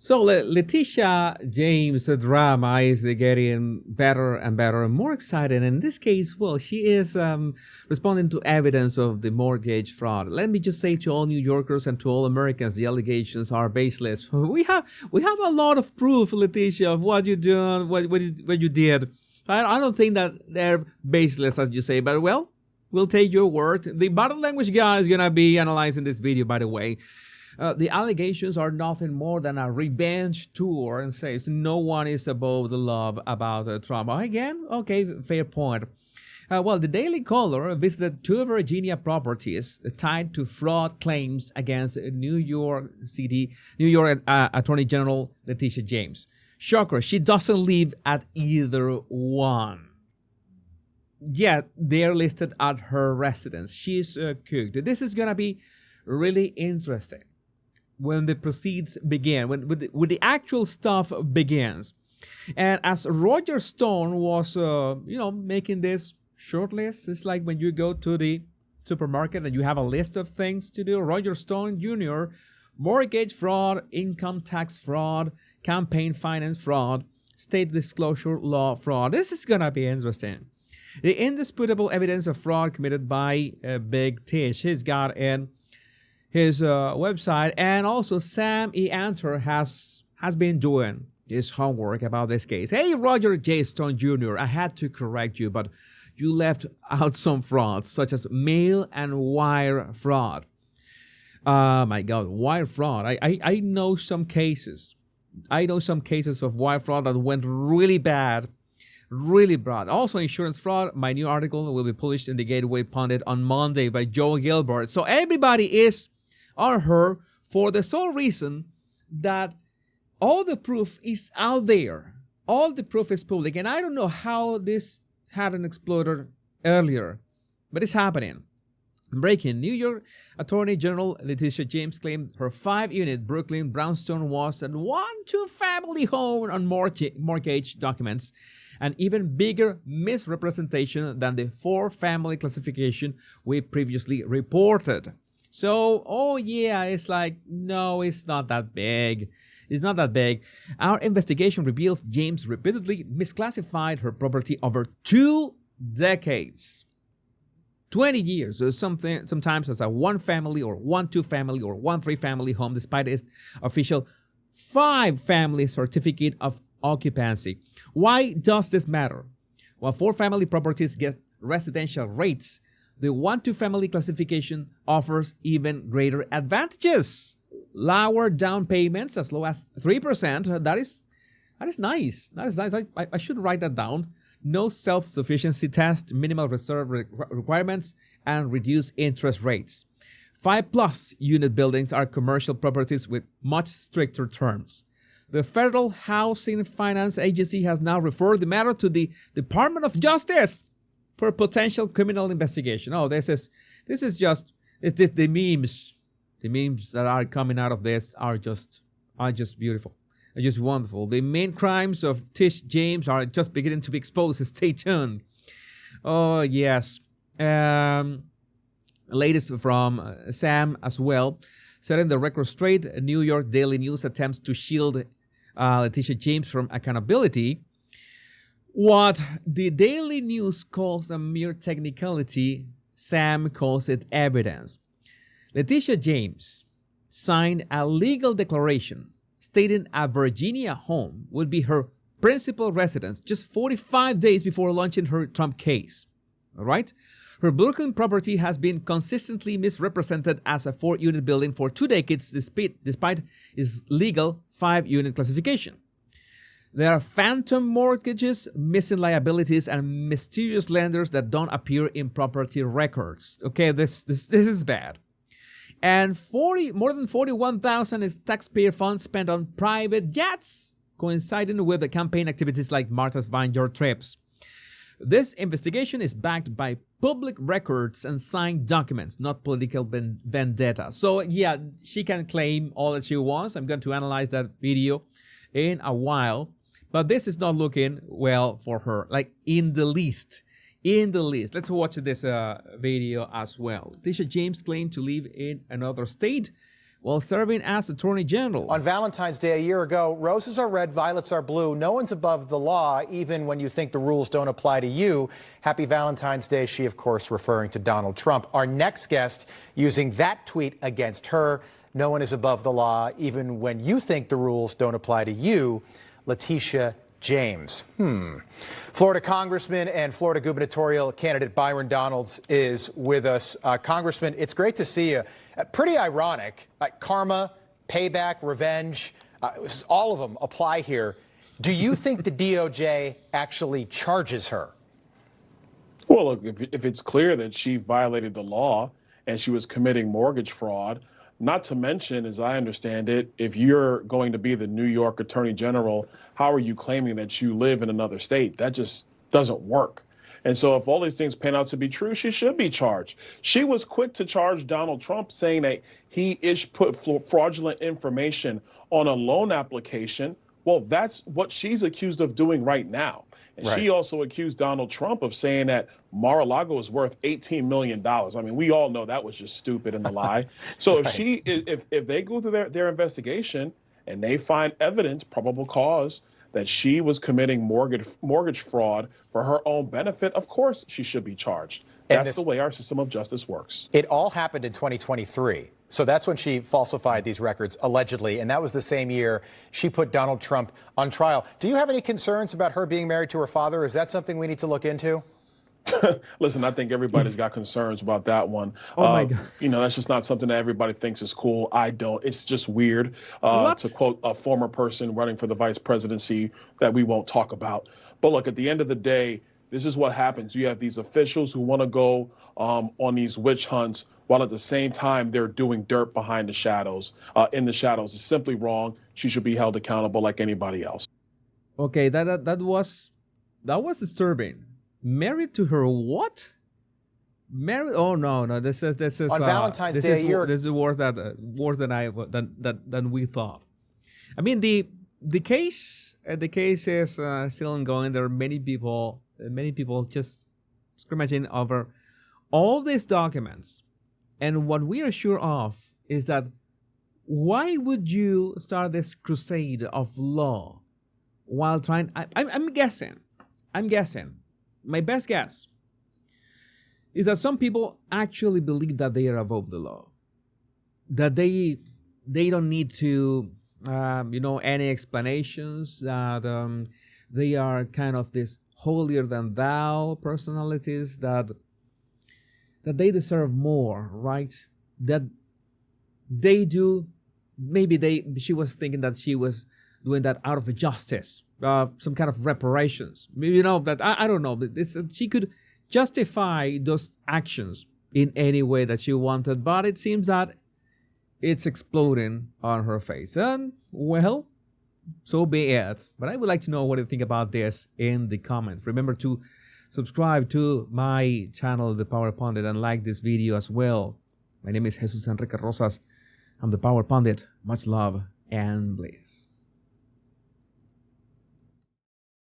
So Laetitia James, the drama is getting better and better and more exciting. In this case, well, she is responding to evidence of the mortgage fraud. Let me just say to all New Yorkers and to all Americans, the allegations are baseless. We have a lot of proof, Laetitia, of what you done, what you did. I don't think that they're baseless, as you say, but well, we'll take your word. The body language guy is gonna be analyzing this video, by the way. The allegations are nothing more than a revenge tour and says no one is above the love about trauma. Again, okay, fair point. Well, the Daily Caller visited two Virginia properties tied to fraud claims against New York Attorney General Laetitia James. Shocker, she doesn't live at either one. Yet they're listed at her residence. She's cooked. This is gonna be really interesting when the proceeds begin, when the actual stuff begins. And as Roger Stone was, making this short list, it's like when you go to the supermarket and you have a list of things to do. Roger Stone Jr., mortgage fraud, income tax fraud, campaign finance fraud, state disclosure law fraud. This is gonna be interesting. The indisputable evidence of fraud committed by Big Tish. He's got in his website, and also Sam E. Anter has been doing his homework about this case. Hey, Roger J. Stone Jr., I had to correct you, but you left out some frauds, such as mail and wire fraud. My God, wire fraud. I know some cases. I know some cases of wire fraud that went really bad. Really bad. Also, insurance fraud. My new article will be published in the Gateway Pundit on Monday by Joe Gilbert. So everybody is on her for the sole reason that all the proof is out there. All the proof is public. And I don't know how this hadn't exploded earlier, but it's happening. Breaking. New York Attorney General Laetitia James claimed her 5-unit Brooklyn brownstone was a 1-2-family home on mortgage documents, an even bigger misrepresentation than the 4-family classification we previously reported. So, oh yeah, it's like, no, it's not that big. It's not that big. Our investigation reveals James repeatedly misclassified her property over 2 decades. 20 years, or sometimes as a 1-family or 1-2-family or 1-3-family home, despite its official 5-family certificate of occupancy. Why does this matter? While 4-family properties get residential rates, the 1-2-family classification offers even greater advantages. Lower down payments as low as 3%. That is nice. That is nice. I should write that down. No self-sufficiency test, minimal reserve requirements, and reduced interest rates. 5+ unit buildings are commercial properties with much stricter terms. The Federal Housing Finance Agency has now referred the matter to the Department of Justice for potential criminal investigation. Oh, this is just the memes. The memes that are coming out of this are just beautiful. They're just wonderful. The main crimes of Tish James are just beginning to be exposed. Stay tuned. Oh, yes. Latest from Sam as well. Setting the record straight, New York Daily News attempts to shield Laetitia James from accountability. What the Daily News calls a mere technicality, Sam calls it evidence. Laetitia James signed a legal declaration stating a Virginia home would be her principal residence just 45 days before launching her Trump case. All right? Her Brooklyn property has been consistently misrepresented as a 4-unit building for 2 decades despite its legal 5-unit classification. There are phantom mortgages, missing liabilities, and mysterious lenders that don't appear in property records. Okay, this is bad. And more than $41,000 is taxpayer funds spent on private jets, coinciding with the campaign activities like Martha's Vineyard trips. This investigation is backed by public records and signed documents, not political vendetta. So yeah, she can claim all that she wants. I'm going to analyze that video in a while. But this is not looking well for her, like in the least. Let's watch this video as well. Laetitia James claimed to live in another state while serving as Attorney General. On Valentine's Day a year ago, roses are red, violets are blue. No one's above the law, even when you think the rules don't apply to you. Happy Valentine's Day. She, of course, referring to Donald Trump. Our next guest using that tweet against her. No one is above the law, even when you think the rules don't apply to you. Laetitia James. Florida Congressman and Florida gubernatorial candidate Byron Donalds is with us. Congressman, it's great to see you. Pretty ironic. Karma, payback, revenge, all of them apply here. Do you think the DOJ actually charges her? Well, look, if it's clear that she violated the law and she was committing mortgage fraud, not to mention, as I understand it, if you're going to be the New York Attorney General, how are you claiming that you live in another state? That just doesn't work. And so if all these things pan out to be true, she should be charged. She was quick to charge Donald Trump, saying that he put fraudulent information on a loan application. Well, that's what she's accused of doing right now. And she also accused Donald Trump of saying that Mar-a-Lago is worth $18 million. I mean, we all know that was just stupid and a lie. So if they go through their investigation and they find evidence, probable cause, that she was committing mortgage fraud for her own benefit, of course she should be charged. That's the way our system of justice works. It all happened in 2023. So that's when she falsified these records, allegedly. And that was the same year she put Donald Trump on trial. Do you have any concerns about her being married to her father? Is that something we need to look into? Listen, I think everybody's got concerns about that one. Oh, my God. You know, that's just not something that everybody thinks is cool. I don't. It's just weird, to quote a former person running for the vice presidency that we won't talk about. But look, at the end of the day, this is what happens. You have these officials who want to go on these witch hunts while at the same time they're doing dirt behind the shadows, in the shadows. It's simply wrong. She should be held accountable like anybody else. Okay, that was disturbing. Married to her what? Married? Oh no! This is on Valentine's Day a year. This is worse than we thought. I mean the case is still ongoing. There are many people just scrimmaging over all these documents, and what we are sure of is that why would you start this crusade of law while trying? I'm guessing. My best guess is that some people actually believe that they are above the law, that they don't need to, any explanations, that they are kind of this holier than thou personalities, that they deserve more, right? That they do. Maybe she was thinking that she was doing that out of justice. Some kind of reparations. Maybe, that I don't know. But she could justify those actions in any way that she wanted, but it seems that it's exploding on her face. And, well, so be it. But I would like to know what you think about this in the comments. Remember to subscribe to my channel, The Power Pundit, and like this video as well. My name is Jesus Enrique Rosas. I'm The Power Pundit. Much love and bliss.